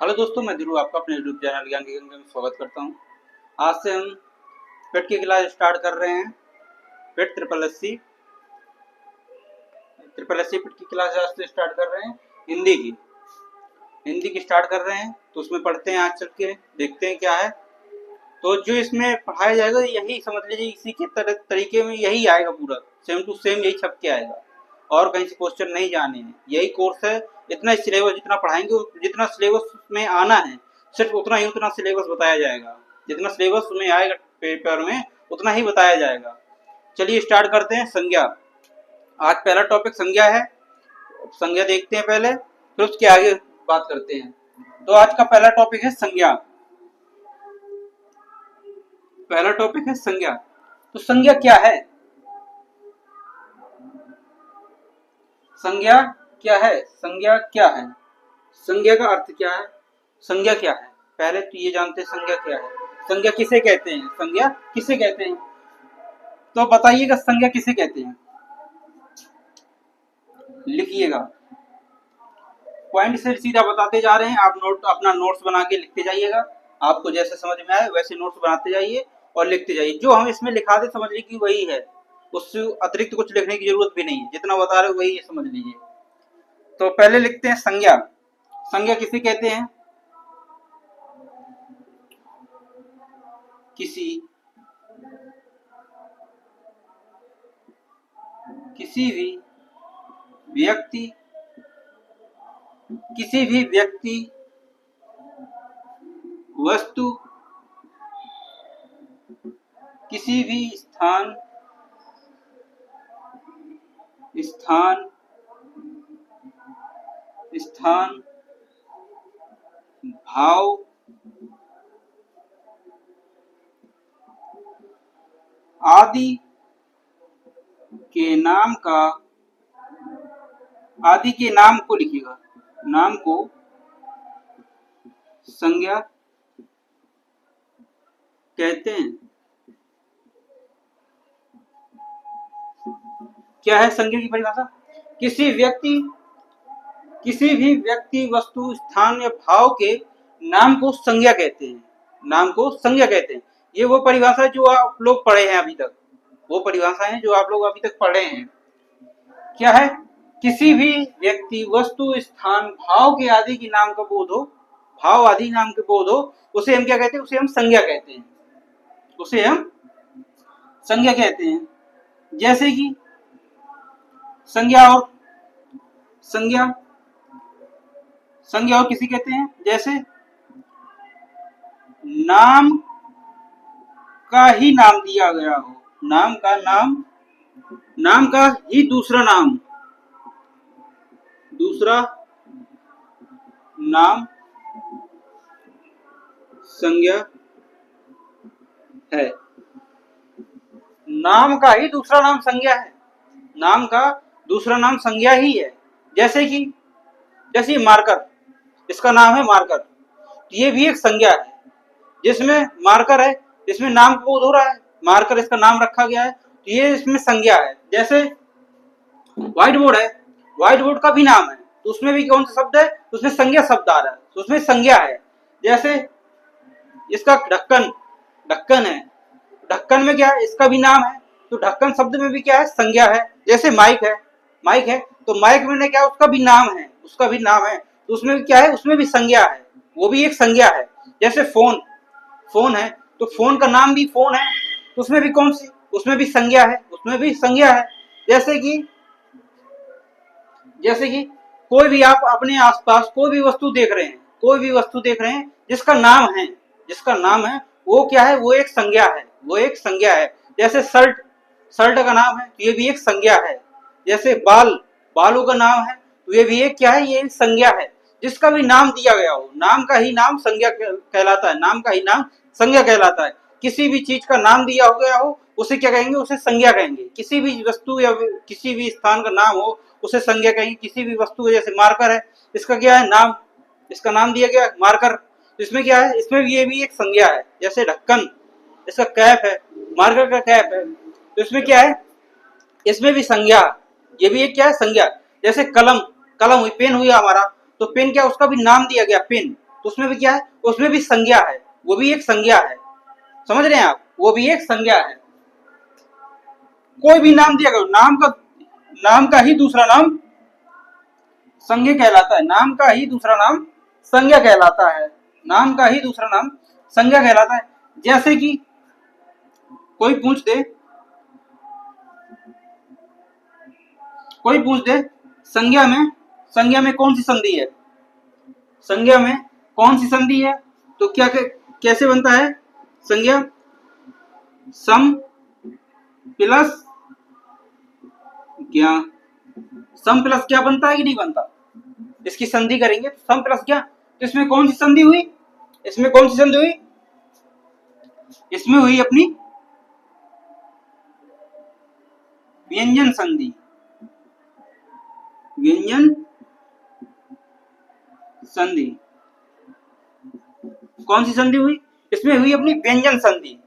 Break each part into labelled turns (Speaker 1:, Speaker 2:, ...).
Speaker 1: Hello दोस्तों, मैं ध्रुव आपका अपने यूट्यूब चैनल ज्ञान के में स्वागत करता हूं। आज से हम पेट की क्लास स्टार्ट कर रहे हैं। पेट ट्रिपल एस सी पेट की क्लास आज से स्टार्ट कर रहे हैं। हिंदी की स्टार्ट कर रहे हैं, तो उसमें पढ़ते हैं। आज चल के देखते हैं क्या है। तो जो इसमें पढ़ाया जाएगा यही समझ लीजिए, इसी के तरीके में यही आएगा, पूरा सेम टू सेम यही छप के आएगा और कहीं से क्वेश्चन नहीं जाने हैं। यही कोर्स है। इतना सिलेबस जितना पढ़ाएंगे, जितना सिलेबस में आना है सिर्फ उतना सिलेबस बताया जाएगा। जितना सिलेबस में आएगा पेपर में उतना ही बताया जाएगा। चलिए स्टार्ट करते हैं। संज्ञा, आज पहला टॉपिक संज्ञा है। संज्ञा देखते हैं पहले, फिर उसके आगे बात करते हैं। तो आज का पहला टॉपिक है संज्ञा। पहला टॉपिक है संज्ञा। तो संज्ञा क्या है? संज्ञा क्या है? संज्ञा क्या है? संज्ञा का अर्थ क्या है? संज्ञा क्या है? पहले तो ये जानते हैं संज्ञा क्या है। संज्ञा किसे कहते हैं? संज्ञा किसे कहते हैं? तो बताइएगा, संज्ञा किसे कहते हैं? लिखिएगा। पॉइंट से सीधा बताते जा रहे हैं। आप अपना नोट्स बना के लिखते जाइएगा। आपको जैसे समझ में आए वैसे नोट्स बनाते जाइए और लिखते जाइए। जो हम इसमें लिखा दे समझ लीजिए कि वही है, उससे अतिरिक्त कुछ लिखने की जरूरत भी नहीं है। जितना बता रहे हो वही है, समझ लीजिए। तो पहले लिखते हैं संज्ञा। संज्ञा किसे कहते हैं? किसी भी व्यक्ति, वस्तु, किसी भी स्थान, भाव, आदि के नाम को लिखिएगा। नाम को संज्ञा कहते हैं। क्या है संज्ञा की परिभाषा? किसी भी व्यक्ति, वस्तु, स्थान या भाव के नाम को संज्ञा कहते हैं। नाम को संज्ञा कहते हैं। ये वो परिभाषा जो आप लोग पढ़े हैं अभी तक। वो परिभाषा है जो आप लोग अभी तक पढ़े हैं। क्या है? किसी भी व्यक्ति, वस्तु, स्थान, भाव के आदि के नाम का बोध हो, भाव आदि नाम के बोध हो, उसे हम क्या कहते हैं? उसे हम संज्ञा कहते हैं। उसे हम संज्ञा कहते हैं। जैसे कि संज्ञा और किसी कहते हैं? जैसे नाम का ही नाम दिया गया हो, नाम का ही दूसरा नाम संज्ञा है। नाम का ही दूसरा नाम संज्ञा है। नाम का दूसरा नाम संज्ञा ही है। जैसे मार्कर, इसका नाम है मार्कर, तो ये भी एक संज्ञा है। जिसमें मार्कर है, इसमें नाम का बोध हो रहा है, मार्कर इसका नाम रखा गया है, तो ये इसमें संज्ञा है। जैसे व्हाइट बोर्ड है, व्हाइट बोर्ड का भी नाम है, तो उसमें भी कौन सा शब्द है? उसमें संज्ञा शब्द आ रहा है, तो उसमें संज्ञा है। जैसे इसका ढक्कन है, ढक्कन में क्या है? इसका भी नाम है, तो ढक्कन शब्द में भी क्या है? संज्ञा है। जैसे माइक है, तो माइक में क्या? उसका भी नाम है, तो उसमें क्या है? उसमें भी संज्ञा है, वो भी एक संज्ञा है। जैसे फोन है, तो फोन का नाम भी फोन है, तो उसमें भी कौन सी? उसमें भी संज्ञा है। जैसे कि कोई भी आप अपने आसपास कोई भी वस्तु देख रहे हैं जिसका नाम है, वो क्या है? वो एक संज्ञा है। जैसे शर्ट का नाम है, तो ये भी एक संज्ञा है। जैसे बालों का नाम है, तो ये भी एक क्या है? ये एक संज्ञा है। जिसका भी नाम दिया गया हो, नाम का ही नाम संज्ञा कहलाता है। किसी भी चीज का नाम दिया हो गया हो, उसे क्या कहेंगे? उसे संज्ञा कहेंगे। किसी भी वस्तु या किसी भी स्थान का नाम हो, उसे संज्ञा कहेंगे। किसी भी वस्तु, जैसे मार्कर है, इसका क्या है? नाम, इसका नाम दिया गया मार्कर, इसमें क्या है? इसमें ये भी एक संज्ञा है। जैसे ढक्कन, इसका कैप है, मार्कर का कैप है, तो इसमें क्या है? इसमें भी संज्ञा, ये भी एक क्या है? संज्ञा। जैसे कलम हुई, पेन हुई हमारा, तो पेन क्या? उसका भी नाम दिया गया पेन, तो उसमें भी क्या है, उसमें भी संज्ञा है, वो भी एक संज्ञा है। समझ रहे हैं आप, वो भी एक संज्ञा है। कोई भी नाम दिया करो, नाम का ही दूसरा नाम संज्ञा कहलाता है। नाम का ही दूसरा नाम संज्ञा कहलाता है। नाम का ही दूसरा नाम संज्ञा कहलाता है। जैसे कि कोई पूछ दे संज्ञा में कौन सी संधि है, संज्ञा में कौन सी संधि है, तो क्या कैसे बनता है संज्ञा? सम प्लस क्या, सम प्लस क्या बनता है कि नहीं बनता? इसकी संधि करेंगे तो सम प्लस क्या, तो इसमें कौन सी संधि हुई, इसमें कौन सी संधि हुई, इसमें हुई अपनी व्यंजन संधि। व्यंजन संधि कौन सी संधि हुई, इसमें हुई अपनी व्यंजन संधि।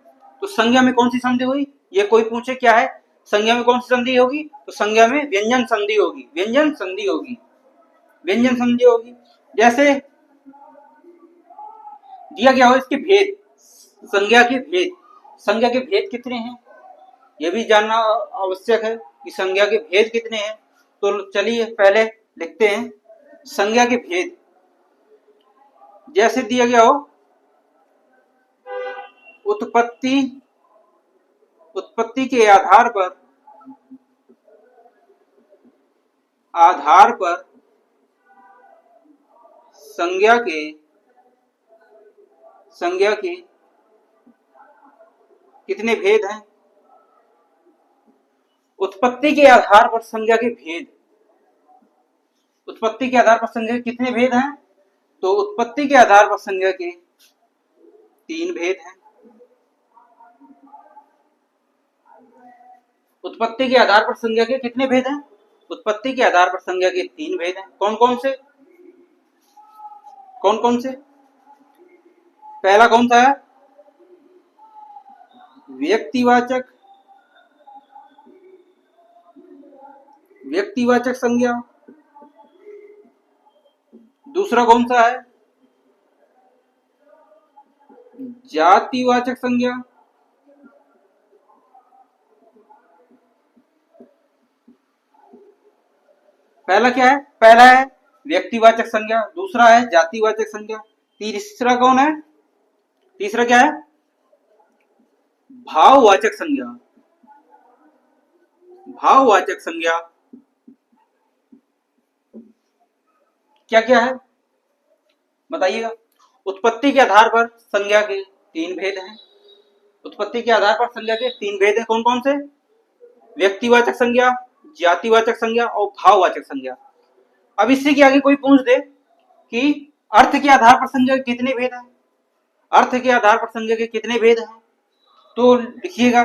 Speaker 1: तो संज्ञा में कौन सी संधि हुई, ये कोई पूछे क्या है संज्ञा में कौन सी संधि होगी, तो संज्ञा में व्यंजन संधि होगी, व्यंजन संधि होगी, व्यंजन संधि होगी। जैसे दिया गया हो इसके भेद, संज्ञा के भेद, संज्ञा के भेद कितने हैं यह भी जानना आवश्यक है कि संज्ञा के भेद कितने हैं। तो चलिए पहले लिखते हैं संज्ञा के भेद। जैसे दिया गया हो उत्पत्ति के आधार पर संज्ञा के कितने भेद हैं? उत्पत्ति के आधार पर संज्ञा के भेद, उत्पत्ति के आधार पर संज्ञा के कितने भेद हैं? तो उत्पत्ति के आधार पर संज्ञा के 3 भेद हैं। उत्पत्ति के आधार पर संज्ञा के कितने भेद हैं? उत्पत्ति के आधार पर संज्ञा के 3 भेद हैं। कौन कौन से? पहला कौन सा है? व्यक्तिवाचक संज्ञा। दूसरा कौन सा है? जातिवाचक संज्ञा। पहला क्या है? पहला है व्यक्तिवाचक संज्ञा, दूसरा है जातिवाचक संज्ञा, तीसरा कौन है? तीसरा क्या है? भाववाचक संज्ञा। भाववाचक संज्ञा क्या क्या है बताइएगा। उत्पत्ति के आधार पर संज्ञा के 3 भेद हैं। उत्पत्ति के आधार पर संज्ञा के 3 भेद हैं। कौन कौन से? व्यक्तिवाचक संज्ञा, जातिवाचक संज्ञा और भाववाचक संज्ञा। अब इससे के आगे कोई पूछ दे कि अर्थ के आधार पर संज्ञा के कितने भेद हैं, अर्थ के आधार पर संज्ञा के कितने भेद हैं, तो लिखिएगा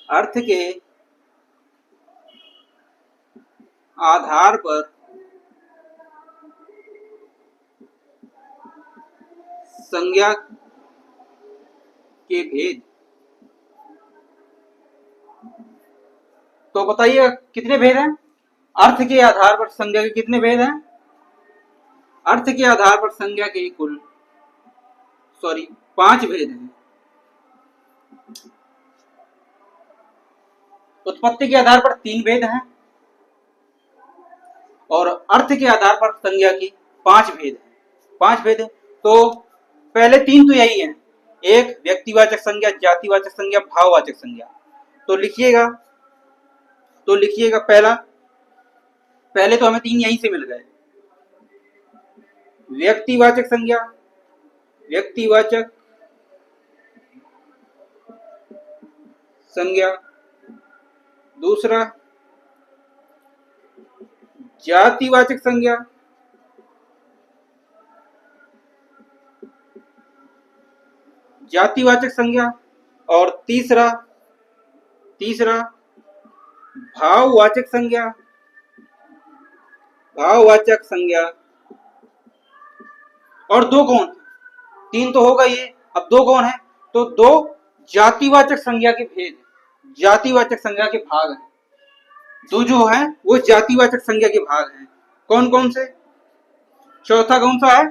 Speaker 1: अर्थ के आधार पर संज्ञा के भेद। तो बताइए कितने भेद हैं? अर्थ के आधार पर संज्ञा के कितने भेद हैं? अर्थ के आधार पर संज्ञा के कुल 5 भेद हैं। उत्पत्ति के आधार पर 3 भेद हैं और अर्थ के आधार पर संज्ञा की 5 भेद हैं। 5 भेद हैं। तो पहले 3 तो यही हैं, एक व्यक्तिवाचक संज्ञा, जातिवाचक संज्ञा, भाववाचक संज्ञा। तो लिखिएगा पहले तो हमें 3 यहीं से मिल गए। व्यक्तिवाचक संज्ञा, व्यक्तिवाचक संज्ञा, दूसरा जातिवाचक संज्ञा, जातिवाचक संज्ञा और तीसरा भाववाचक संज्ञा, भाववाचक संज्ञा। और 2 कौन? 3 तो होगा ये, अब 2 कौन है? तो 2 जातिवाचक संज्ञा के भेद, जातिवाचक संज्ञा के भाग हैं। तो जो है वो जातिवाचक संज्ञा के भाग हैं। कौन कौन से? चौथा कौन सा है?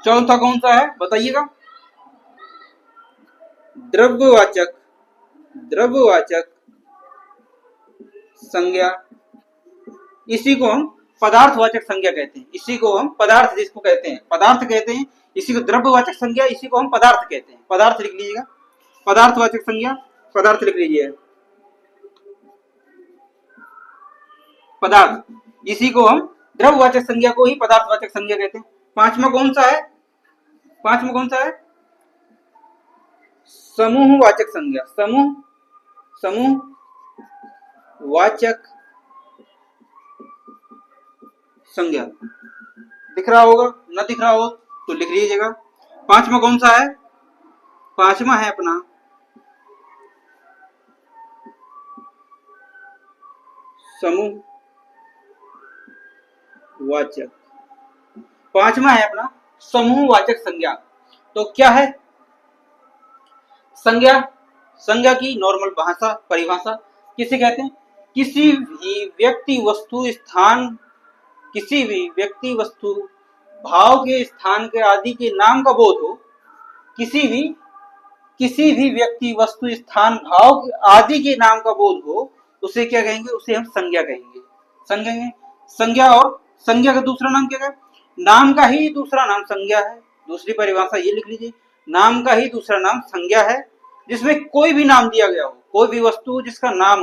Speaker 1: चौथा कौन सा है बताइएगा? द्रव्यवाचक, द्रव्यवाचक संज्ञा, इसी को हम पदार्थवाचक संज्ञा कहते हैं। इसी को हम पदार्थ जिसको कहते हैं, पदार्थ कहते हैं। इसी को द्रव्यवाचक संज्ञा, इसी को हम पदार्थ कहते हैं। पदार्थ लिख लीजिएगा, पदार्थवाचक संज्ञा, पदार्थ लिख लीजिए, पदार्थ। इसी को हम द्रव्यवाचक संज्ञा को ही पदार्थवाचक संज्ञा कहते हैं। पांचवा कौन सा है? पांचवा कौन सा है? समूहवाचक संज्ञा, समूह, समूहवाचक संज्ञा। दिख रहा होगा, ना दिख रहा हो तो लिख लीजिएगा। पांचवा कौन सा है? पांचवा है अपना समूहवाचक, पांचवा है अपना समूहवाचक संज्ञा। तो क्या है संज्ञा? संज्ञा की नॉर्मल भाषा परिभाषा किसे कहते हैं? किसी भी व्यक्ति वस्तु स्थान, किसी भी व्यक्ति वस्तु भाव के स्थान के आदि के नाम का बोध हो, किसी भी व्यक्ति वस्तु स्थान भाव आदि के नाम का बोध हो, उसे क्या कहेंगे? उसे हम संज्ञा कहेंगे। संज्ञा, संज्ञा और संज्ञा का दूसरा नाम क्या है? नाम का ही दूसरा नाम संज्ञा है। दूसरी परिभाषा ये लिख लीजिए, नाम का ही दूसरा नाम संज्ञा है, जिसमें कोई भी नाम दिया गया हो, कोई भी वस्तु जिसका नाम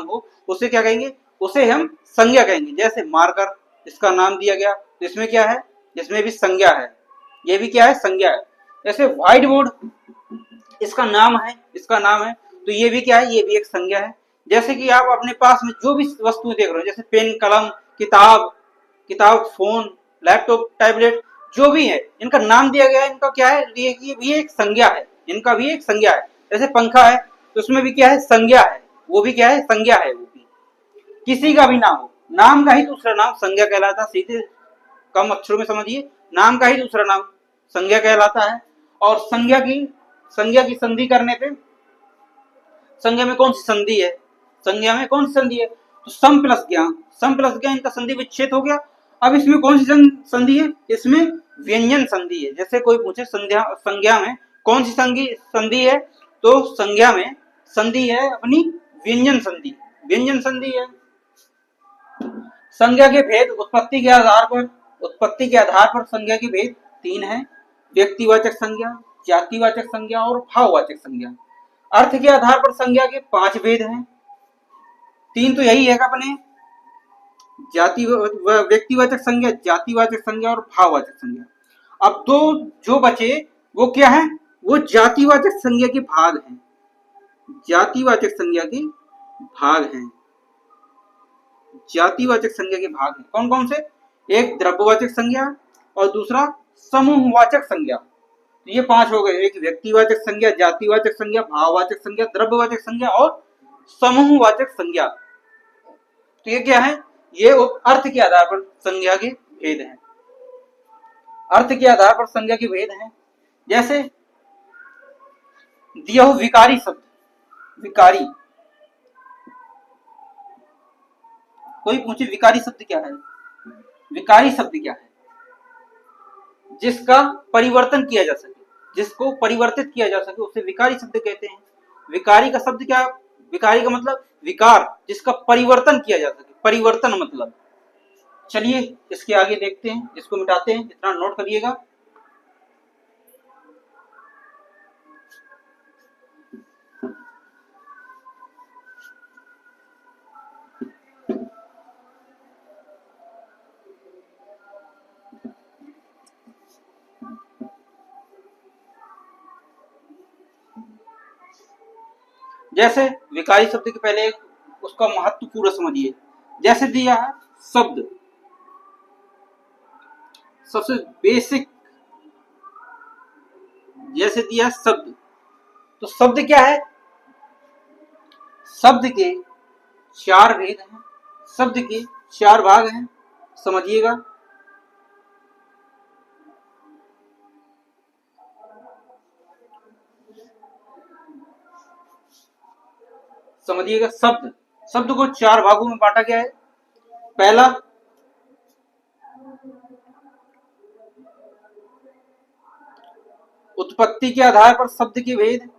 Speaker 1: हो, उसे क्या कहेंगे? उसे हम संज्ञा कहेंगे। जैसे मार्कर, इसका नाम दिया गया तो इसमें क्या है? इसमें भी संज्ञा है, ये भी क्या है? संज्ञा है। जैसे व्हाइट बोर्ड, इसका नाम है, तो ये भी क्या है? ये भी एक संज्ञा है। जैसे कि आप अपने पास में जो भी वस्तुएं देख रहे हो, जैसे पेन, कलम, किताब, फोन, लैपटॉप, टैबलेट, जो भी है, इनका नाम दिया गया है, इनका क्या है? ये भी एक संज्ञा है, इनका भी एक संज्ञा है। जैसे पंखा है तो उसमें भी क्या है? संज्ञा है, वो भी क्या है? संज्ञा है। वो भी किसी का भी नाम हो, नाम का ही दूसरा नाम संज्ञा कहलाता है। सीधे कम अक्षरों में समझिए, नाम का ही दूसरा नाम संज्ञा कहलाता है। और संज्ञा की संधि करने पे, संज्ञा में कौन सी संधि है? संज्ञा में कौन सी संधि है? तो सम प्लस ज्ञा, इनका संधि विच्छेद हो गया। अब इसमें कौन सी संधि है? इसमें व्यंजन संधि है। जैसे कोई पूछे संज्ञा में कौन सी संधि है, तो संज्ञा में संधि है अपनी व्यंजन संधि, व्यंजन संधि है। संज्ञा के भेद उत्पत्ति के आधार पर संज्ञा के भेद तीन हैं: व्यक्तिवाचक संज्ञा, जातिवाचक संज्ञा और भाववाचक संज्ञा। अर्थ के आधार पर संज्ञा के 5 भेद हैं। 3 तो यही है अपने, व्यक्तिवाचक संज्ञा, जातिवाचक संज्ञा और भाववाचक संज्ञा। अब दो जो बचे वो क्या है? वो जातिवाचक संज्ञा के भाग हैं, जातिवाचक संज्ञा के भाग हैं, जातिवाचक संज्ञा के भाग हैं। कौन कौन से? एक द्रव्यवाचक संज्ञा और दूसरा समूहवाचक संज्ञा। तो ये 5 हो गए, एक व्यक्तिवाचक संज्ञा, जातिवाचक संज्ञा, भाववाचक संज्ञा, द्रव्यवाचक संज्ञा और समूहवाचक संज्ञा। तो ये क्या है? ये अर्थ के आधार पर संज्ञा के भेद हैं, अर्थ के आधार पर संज्ञा के भेद हैं। जैसे दिया हो विकारी शब्द, विकारी, कोई पूछे विकारी शब्द क्या है? विकारी शब्द क्या है? जिसका परिवर्तन किया जा सके, जिसको परिवर्तित किया जा सके, उसे विकारी शब्द कहते हैं। विकारी का शब्द क्या? विकारी का मतलब विकार, जिसका परिवर्तन किया जा सके, परिवर्तन मतलब। चलिए इसके आगे देखते हैं, इसको मिटाते हैं, इतना नोट करिएगा। जैसे विकारी शब्द के पहले उसका महत्व पूरा समझिए। जैसे दिया है शब्द, सबसे बेसिक, जैसे दिया शब्द, तो शब्द क्या है? शब्द के 4 भेद हैं, शब्द के 4 भाग हैं, समझिएगा। समझिएगा, शब्द, शब्द को चार भागों में बांटा गया है। पहला उत्पत्ति के आधार पर शब्द के भेद,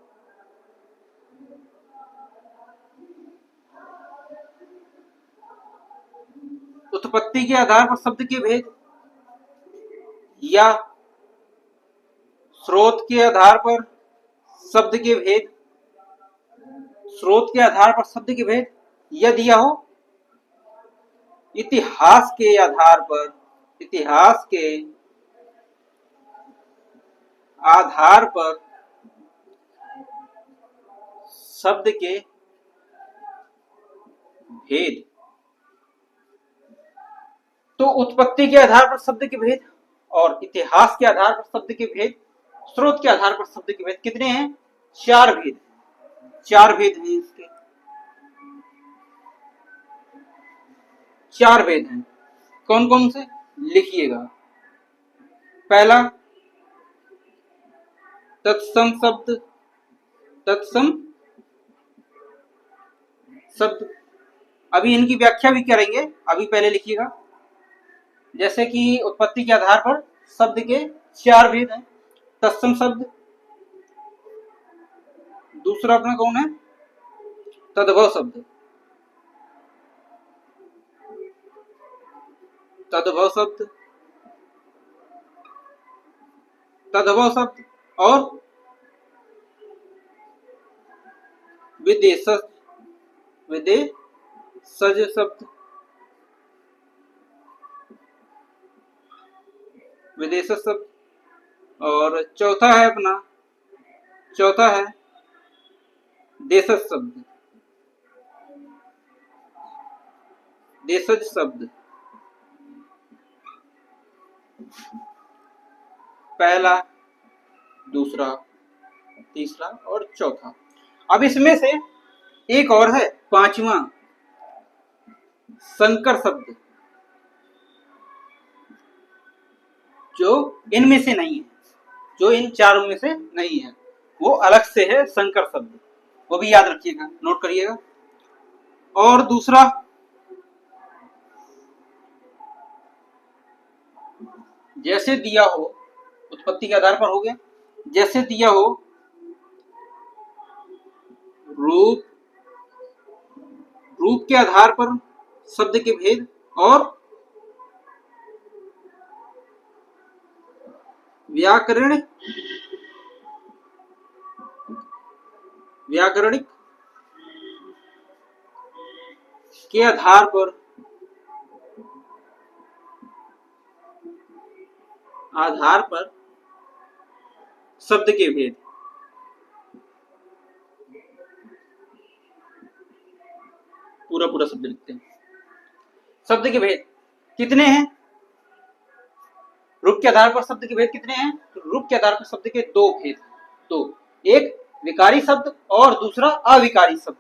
Speaker 1: उत्पत्ति के आधार पर शब्द के भेद, या स्रोत के आधार पर शब्द के भेद, स्रोत के आधार पर शब्द के भेद, या दिया हो इतिहास के आधार पर, इतिहास के आधार पर शब्द के भेद। तो उत्पत्ति के आधार पर शब्द के भेद और इतिहास के आधार पर शब्द के भेद, स्रोत के आधार पर शब्द के भेद कितने हैं? चार भेद, चार भेद हैं इसके, चार भेद हैं। कौन कौन से लिखिएगा? पहला तत्सम शब्द, तत्सम शब्द, अभी इनकी व्याख्या भी करेंगे, अभी पहले लिखिएगा। जैसे कि उत्पत्ति के आधार पर शब्द के चार भेद हैं, तत्सम शब्द, दूसरा अपना कौन है? तद्भव शब्द, तद्भव शब्द, तद्भव शब्द, और विदेशज, विदेशज शब्द, विदेशज शब्द। और चौथा है अपना, चौथा है देशज शब्द, देशज शब्द। पहला, दूसरा, तीसरा और चौथा। अब इसमें से एक और है, पांचवा, संकर शब्द, जो इनमें से नहीं है, जो इन चारों में से नहीं है, वो अलग से है संकर शब्द, वो भी याद रखिएगा, नोट करिएगा। और दूसरा जैसे दिया हो, उत्पत्ति के आधार पर हो गया, जैसे दिया हो रूप, रूप के आधार पर शब्द के भेद, और व्याकरण, व्याकरणिक के आधार पर, आधार पर शब्द के भेद। पूरा पूरा शब्द लिखते हैं। शब्द के भेद कितने हैं? रूप के आधार पर शब्द के भेद कितने हैं? तो रूप के आधार पर शब्द के दो भेद, तो एक विकारी शब्द और दूसरा अविकारी शब्द।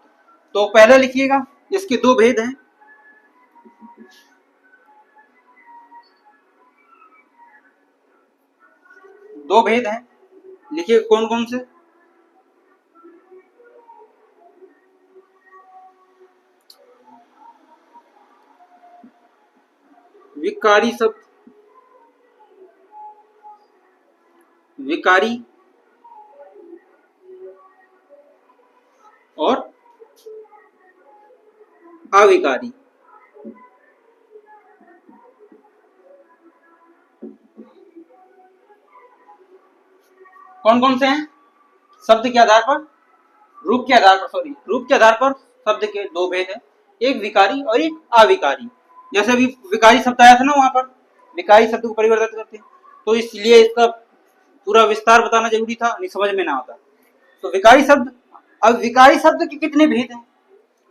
Speaker 1: तो पहले लिखिएगा, इसके दो भेद हैं। दो भेद हैं, लिखिए कौन कौन से? विकारी शब्द, विकारी और अविकारी। कौन कौन से हैं? शब्द के आधार पर, रूप के आधार पर, सॉरी, रूप के आधार पर शब्द के दो भेद हैं, एक विकारी और एक अविकारी। जैसे अभी विकारी शब्द आया था ना, वहां पर विकारी शब्द को परिवर्तित करते हैं, तो इसलिए इसका पूरा विस्तार बताना जरूरी था, नहीं समझ में ना आता। तो विकारी शब्द, अब विकारी शब्द के कितने भेद हैं?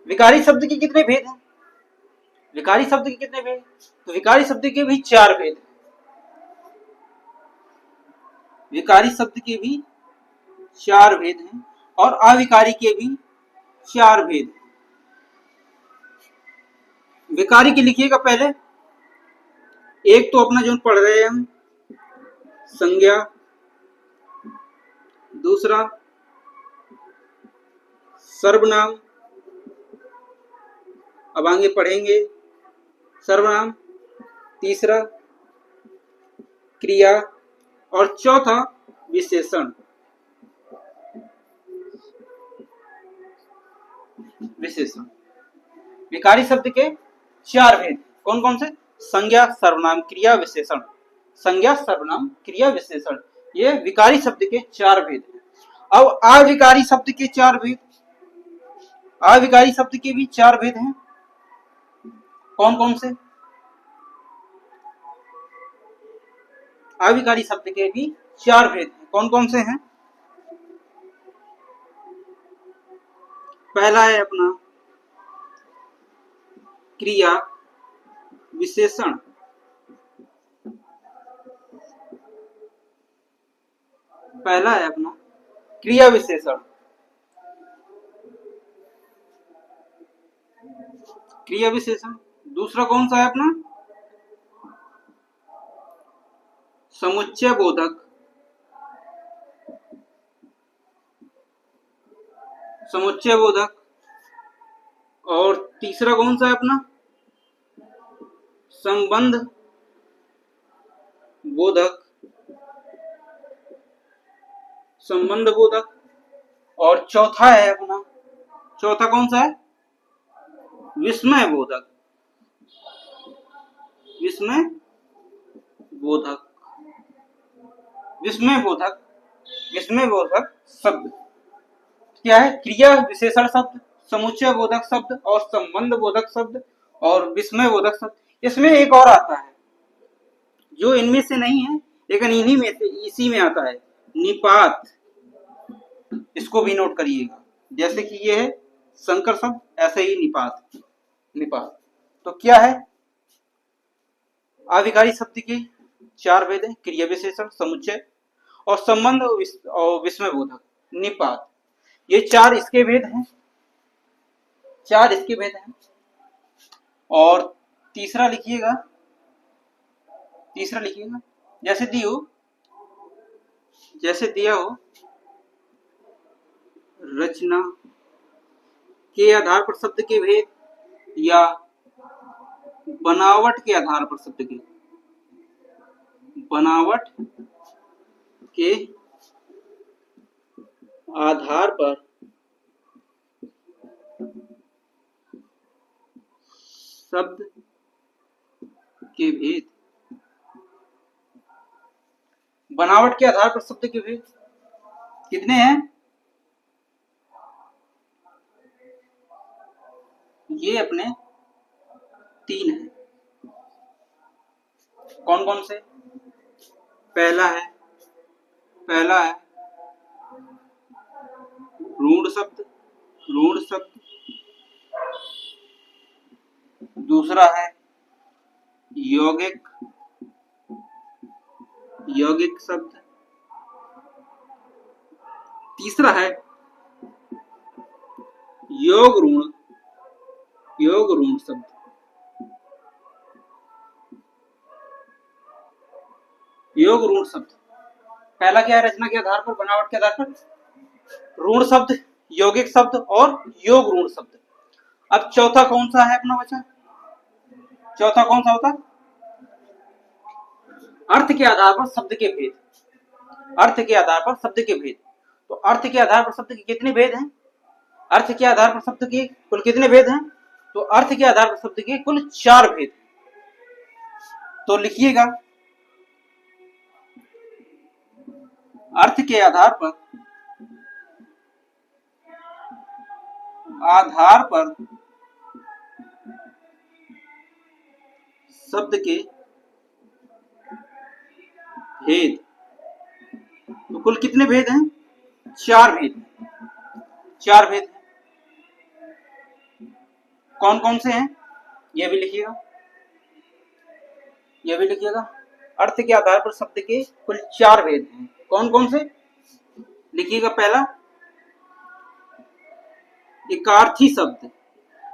Speaker 1: विकारी शब्द के कितने भेद हैं? विकारी शब्द के कितने भेद? तो विकारी शब्द के भी चार भेद हैं, विकारी शब्द के भी चार भेद हैं, और अविकारी के भी चार भेद। विकारी के लिखिएगा पहले, एक तो अपना जो पढ़ रहे हैं हम, संज्ञा, दूसरा सर्वनाम, अब आगे पढ़ेंगे सर्वनाम, तीसरा क्रिया और चौथा विशेषण। विशेषण विकारी शब्द के चार भेद कौन कौन से? संज्ञा, सर्वनाम, क्रिया, विशेषण। संज्ञा, सर्वनाम, क्रिया, विशेषण, ये विकारी शब्द के चार भेद हैं। अब अविकारी शब्द के चार भेद, अविकारी शब्द के भी चार भेद हैं। कौन कौन से? अविकारी शब्द के भी चार भेद हैं। कौन कौन से हैं? पहला है अपना क्रिया विशेषण। पहला है अपना क्रिया विशेषण। क्रिया विशेषण। दूसरा कौन सा है अपना? समुच्चय बोधक। समुच्चय बोधक। और तीसरा कौन सा है अपना? संबंध बोधक। संबंध बोधक। और चौथा है अपना, चौथा कौन सा है? विस्मय बोधक। विस्मय बोधक। विस्मय बोधक। विस्मय बोधक शब्द क्या है? क्रिया विशेषण शब्द, समुच्चय बोधक शब्द और संबंध बोधक शब्द और विस्मय बोधक शब्द। इसमें एक और आता है जो इनमें से नहीं है लेकिन इन्हीं में से इसी में आता है, निपात। इसको भी नोट करिएगा। जैसे कि ये है संकर शब्द, ऐसे ही निपात। निपात तो क्या है? अविकारी शब्द के चार भेद हैं, क्रिया विशेषण, समुच्चय और संबंध और विस्मय बोधक। निपात, ये चार इसके भेद हैं। चार इसके भेद हैं। और तीसरा लिखिएगा, तीसरा लिखिएगा जैसे दिया हो रचना के आधार पर शब्द के भेद या बनावट के आधार पर शब्द के, बनावट के आधार पर शब्द के भेद। बनावट के आधार पर शब्द के भेद कितने हैं? ये अपने तीन हैं। कौन कौन से? पहला है रूढ़ शब्द। रूढ़ शब्द। दूसरा है यौगिक शब्द। तीसरा है योग ऋण शब्द। योग ऋण शब्द पहला क्या है? रचना के आधार पर, बनावट के आधार पर ऋण शब्द, यौगिक शब्द और योग ऋण शब्द। अब चौथा कौन सा है अपना बच्चा? चौथा कौन सा होता? अर्थ के आधार पर शब्द के भेद। अर्थ के आधार पर शब्द के भेद। तो अर्थ के आधार पर शब्द के कितने भेद हैं? अर्थ के आधार पर शब्द के कुल कितने भेद हैं? तो अर्थ के आधार पर शब्द के कुल चार भेद। तो लिखिएगा, अर्थ के आधार पर शब्द के भेद। तो कुल कितने भेद हैं? चार भेद। चार भेद कौन कौन से हैं? यह भी लिखिएगा, यह भी लिखिएगा। अर्थ के आधार पर शब्द के कुल चार भेद हैं। कौन कौन से? लिखिएगा। पहला एकार्थी शब्द।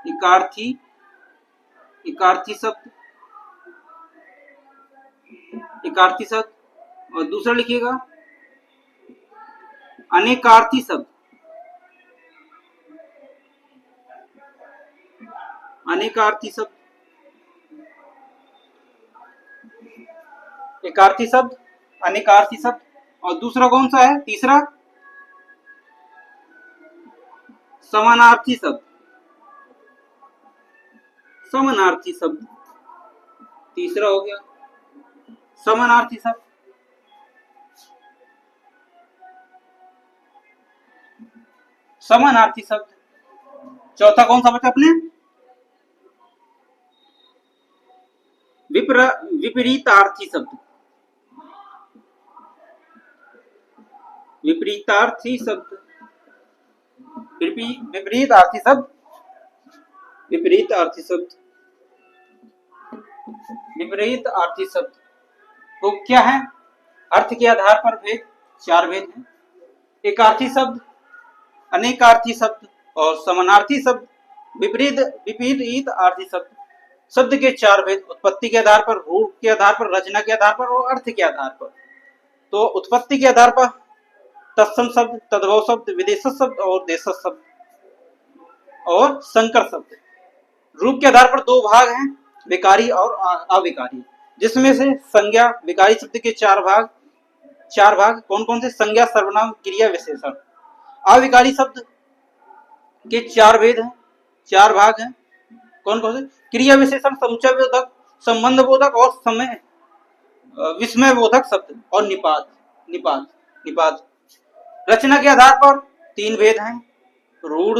Speaker 1: एकार्थी शब्द। एकार्थी शब्द। और दूसरा लिखिएगा अनेकार्थी शब्द। अनेकार्थी शब्द, एकार्थी शब्द, अनेकार्थी शब्द, और दूसरा कौन सा है तीसरा? समानार्थी शब्द, समानार्थी शब्द तीसरा हो गया समानार्थी शब्द। समानार्थी शब्द। चौथा कौन सा बचा अपने? विपरीतार्थी शब्द, विपरीतार्थी शब्द, विपरीतार्थी शब्द, विपरीतार्थी शब्द, विपरीतार्थी शब्द तो क्या है? अर्थ के आधार पर भेद, चार भेद हैं। एकार्थी शब्द, अनेकार्थी शब्द और समानार्थी शब्द। विपरीत अर्थी शब्द, शब्द के चार भेद, उत्पत्ति के आधार पर, रूप के आधार पर, रचना के आधार पर और अर्थ के आधार पर। तो उत्पत्ति के आधार पर तत्सम शब्द, तद्भव शब्द, विदेशज शब्द और देशज शब्द और संकर शब्द। रूप के आधार पर दो भाग हैं, विकारी और अविकारी, जिसमें से संज्ञा विकारी शब्द के चार भाग कौन कौन से? संज्ञा, सर्वनाम, क्रिया, विशेषण। अविकारी शब्द के चार भेद हैं, चार भाग हैं, कौन कौन से? क्रिया, विशेषण, समुच्चय बोधक, संबंध बोधक और समय विस्मय बोधक शब्द और निपात। रचना के आधार पर तीन भेद हैं, रूढ़,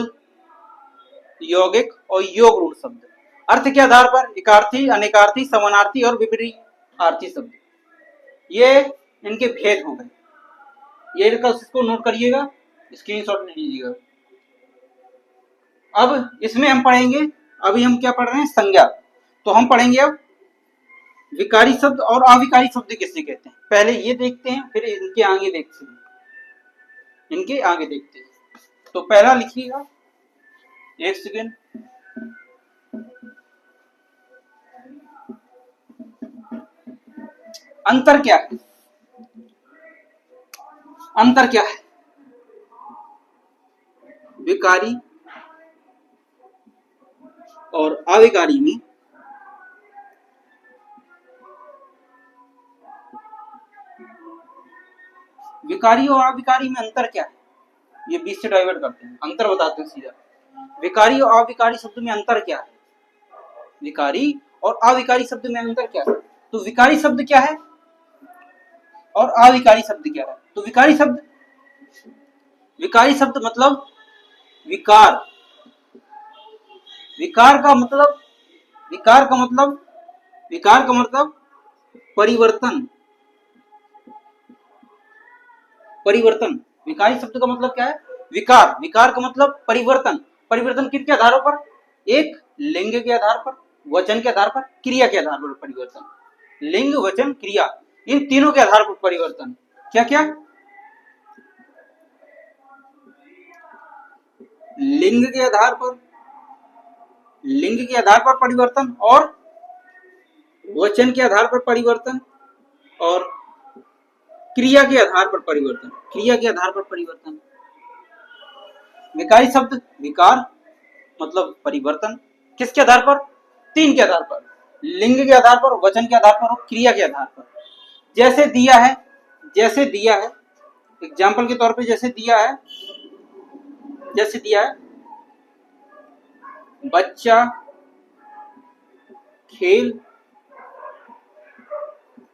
Speaker 1: यौगिक और योग रूढ़ शब्द। अर्थ के आधार पर एकार्थी, अनेकार्थी, समानार्थी और विपरीतार्थी शब्द। ये इनके भेद हो गए। ये इसको नोट करिएगा, स्क्रीनशॉट ले लीजिएगा। अब इसमें हम पढ़ेंगे, अभी हम क्या पढ़ रहे हैं? संज्ञा। तो हम पढ़ेंगे अब विकारी शब्द और अविकारी शब्द किससे कहते हैं। पहले ये देखते हैं, फिर इनके आगे देखते हैं, तो पहला लिखिएगा, एक सेकेंड। अंतर क्या है? अंतर क्या है विकारी और अविकारी में? विकारी और अविकारी में अंतर क्या है? ये बीच से डाइवर्ट करते हैं, अंतर बताते हैं सीधा। विकारी और अविकारी शब्द में अंतर क्या है? विकारी और अविकारी शब्द में अंतर क्या है? तो विकारी शब्द क्या है और अविकारी शब्द क्या है? तो विकारी शब्द मतलब विकार। विकार का मतलब परिवर्तन। विकारी शब्द का मतलब क्या है? विकार का मतलब परिवर्तन किसके आधारों पर? एक लिंग के आधार पर, वचन के आधार पर, क्रिया के आधार पर परिवर्तन। लिंग, वचन, क्रिया, इन तीनों के आधार पर परिवर्तन। क्या क्या? लिंग के आधार पर परिवर्तन और वचन के आधार पर परिवर्तन और क्रिया के आधार पर परिवर्तन। विकारी शब्द, विकार मतलब परिवर्तन, किसके आधार पर? तीन के आधार पर, लिंग के आधार पर, वचन के आधार पर और क्रिया के आधार पर। जैसे दिया है एग्जाम्पल के तौर पे, जैसे दिया है बच्चा खेल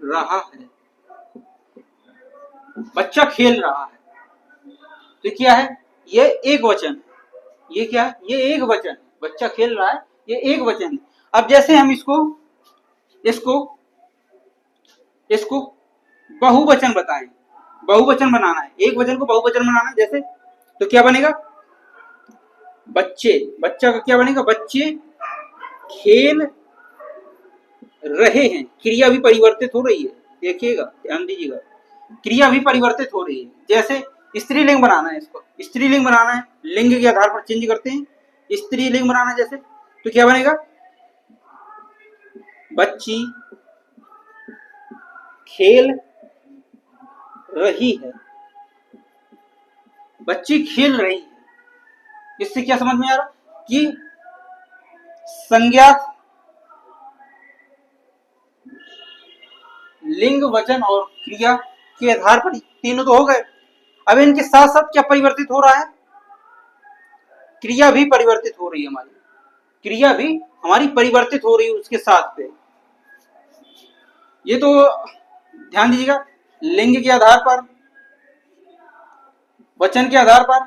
Speaker 1: रहा है। बच्चा खेल रहा है तो क्या है? ये एक वचन। ये क्या है? ये एक वचन। बच्चा खेल रहा है, ये एक वचन है। अब जैसे हम इसको बहुवचन बताएं, बहुवचन बनाना है, एक वचन को बहुवचन बनाना है जैसे, तो क्या बनेगा? बच्चा का क्या बनेगा? बच्चे खेल रहे हैं। क्रिया भी परिवर्तित हो रही है, देखिएगा, ध्यान दीजिएगा, क्रिया भी परिवर्तित हो रही है। जैसे स्त्रीलिंग बनाना है, इसको स्त्रीलिंग बनाना है, लिंग के आधार पर चेंज करते हैं। स्त्रीलिंग बनाना है जैसे, तो क्या बनेगा? बच्ची खेल रही है। बच्ची खेल रही है। इससे क्या समझ में आ रहा कि संज्ञा, लिंग, वचन और क्रिया के आधार पर, तीनों तो हो गए। अब इनके साथ साथ क्या परिवर्तित हो रहा है? क्रिया भी परिवर्तित हो रही है हमारी, क्रिया भी हमारी परिवर्तित हो रही है उसके साथ पे। ये तो ध्यान दीजिएगा, लिंग के आधार पर, वचन के आधार पर,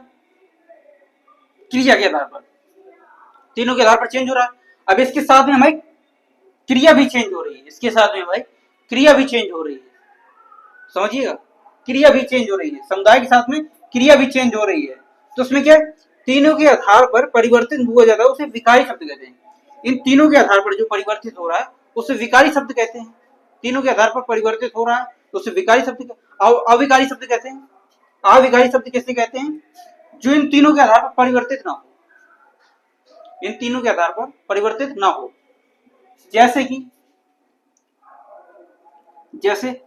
Speaker 1: क्रिया के आधार पर, तीनों के आधार पर चेंज हो रहा है। अब इसके साथ में हमारी क्रिया भी चेंज हो रही है, इसके साथ में भाई क्रिया भी चेंज हो रही है, समझिएगा, क्रिया भी चेंज हो रही है, समुदाय के साथ में क्रिया भी चेंज हो रही है। तो उसमें क्या है, तीनों के आधार पर परिवर्तित हुआ जाता है, उसे विकारी शब्द कहते हैं। इन तीनों के आधार पर जो परिवर्तित हो रहा है उसे विकारी शब्द कहते हैं। तीनों के आधार पर परिवर्तित हो रहा है तो उसे विकारी शब्द, अविकारी शब्द कहते हैं। अविकारी शब्द कैसे कहते हैं? जो इन तीनों के आधार पर परिवर्तित ना हो, इन तीनों के आधार पर परिवर्तित ना हो। जैसे कि, जैसे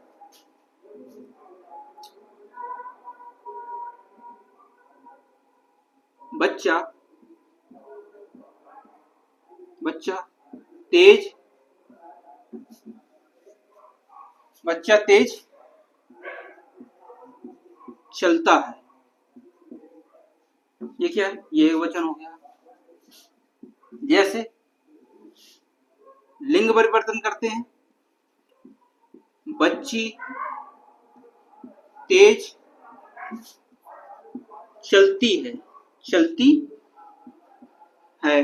Speaker 1: बच्चा, बच्चा तेज, बच्चा तेज चलता है, ये क्या है? ये वचन हो गया। जैसे लिंग परिवर्तन करते हैं, बच्ची तेज चलती है, चलती है।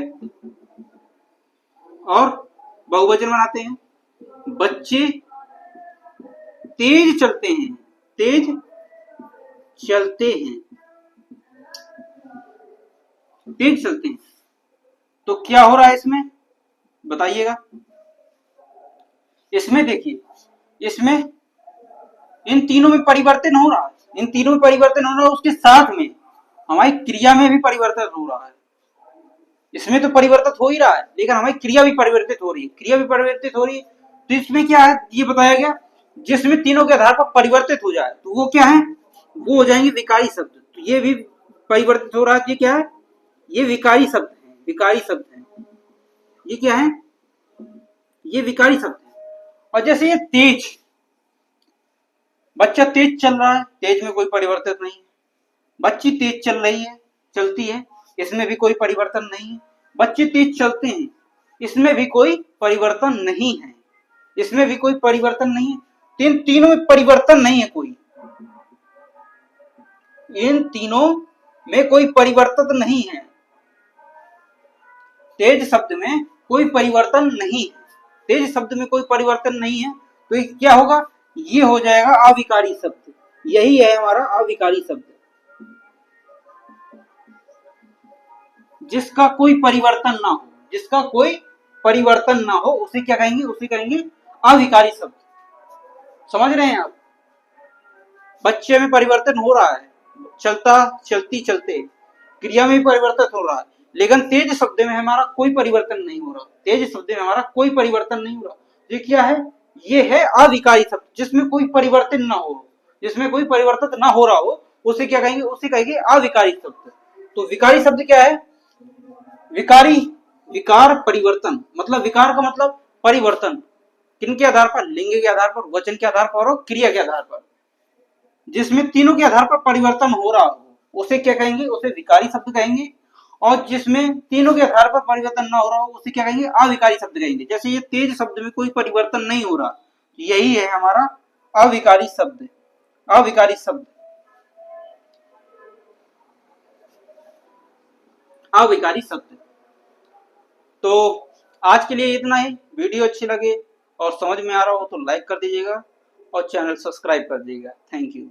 Speaker 1: और बहुवचन बनाते हैं, बच्चे तेज चलते हैं, तेज चलते हैं, तेज चलते हैं। तो क्या हो रहा है इसमें, बताइएगा। इसमें देखिए, इसमें इन तीनों में परिवर्तन हो रहा है, इन तीनों में परिवर्तन हो रहा है, उसके साथ में हमारी क्रिया में भी परिवर्तन हो रहा है। इसमें तो परिवर्तित हो ही रहा है, लेकिन हमारी क्रिया भी परिवर्तित हो रही है, क्रिया भी परिवर्तित हो रही है। तो इसमें क्या है, ये बताया गया, जिसमें तीनों के आधार पर परिवर्तित हो जाए तो वो क्या है, वो हो जाएंगे विकारी शब्द। तो ये भी परिवर्तित हो रहा है, ये क्या है, ये विकारी शब्द है, विकारी शब्द है। ये क्या है, ये विकारी शब्द है। और जैसे ये तेज, बच्चा तेज चल रहा है, तेज में कोई परिवर्तन नहीं है। बच्ची तेज चल रही है, चलती है, इसमें भी कोई परिवर्तन नहीं है। बच्चे तेज चलते हैं, इसमें भी कोई परिवर्तन नहीं है, इसमें भी कोई परिवर्तन नहीं है। इन तीनों में परिवर्तन नहीं है कोई, इन तीनों में कोई परिवर्तन नहीं है। तेज शब्द में कोई परिवर्तन नहीं है, तेज शब्द में कोई परिवर्तन नहीं है। तो ये क्या होगा, ये हो जाएगा अविकारी शब्द। यही है हमारा अविकारी शब्द, जिसका कोई परिवर्तन ना हो, जिसका कोई परिवर्तन ना हो उसे क्या कहेंगे, उसे कहेंगे अविकारी शब्द। समझ रहे हैं आप? बच्चे में परिवर्तन हो रहा है, चलता, चलती, चलते, क्रिया में परिवर्तन हो रहा है, लेकिन तेज शब्द में हमारा कोई परिवर्तन नहीं हो रहा, तेज शब्द में हमारा कोई परिवर्तन नहीं हो रहा। ये क्या है, ये है अविकारी शब्द, जिसमें कोई परिवर्तन ना हो, जिसमें कोई परिवर्तन ना हो रहा हो उसे क्या कहेंगे, उसे कहेंगे अविकारी शब्द। तो विकारी शब्द क्या है, विकारी, विकार परिवर्तन, मतलब विकार का मतलब परिवर्तन, किनके आधार पर, लिंग के आधार पर, वचन के आधार पर और क्रिया के आधार पर। जिसमें तीनों के आधार पर परिवर्तन हो रहा हो उसे क्या कहेंगे, उसे विकारी शब्द कहेंगे। और जिसमें तीनों के आधार पर परिवर्तन ना हो रहा हो उसे क्या कहेंगे, अविकारी शब्द कहेंगे। जैसे ये तेज शब्द में कोई परिवर्तन नहीं हो रहा, यही है हमारा अविकारी शब्द, अविकारी शब्द, अविकारी शब्द। तो आज के लिए इतना ही। वीडियो अच्छी लगे और समझ में आ रहा हो तो लाइक कर दीजिएगा और चैनल सब्सक्राइब कर दीजिएगा। Thank you.